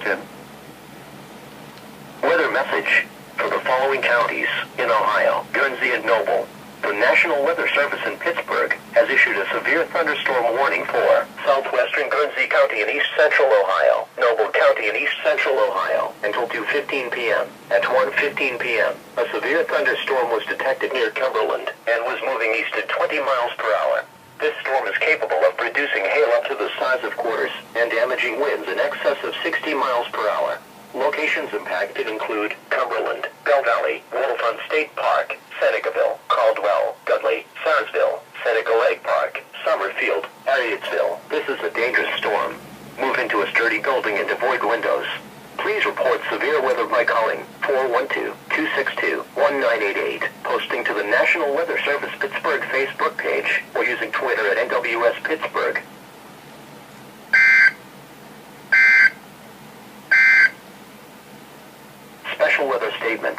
Washington. Weather message for the following counties in Ohio, Guernsey and Noble. The National Weather Service in Pittsburgh has issued a severe thunderstorm warning for southwestern Guernsey County and east central Ohio, Noble County and east central Ohio, until 2:15 p.m. At 1:15 p.m., a severe thunderstorm was detected near Cumberland and was moving east at 20 miles per hour. This storm is capable of producing hail up to the size of quarters and damaging winds in excess of 60 miles per hour. Locations impacted include Cumberland, Bell Valley, Waterfront State Park, Senecaville, Caldwell, Dudley, Sarsville, Seneca Lake Park, Summerfield, Harrietsville. This is a dangerous storm. Move into a sturdy building and avoid windows. Please report severe weather by calling 412-262-1988, posting to the National Weather Service Pittsburgh Facebook page, or using Twitter at NWS Pittsburgh. Special weather statement.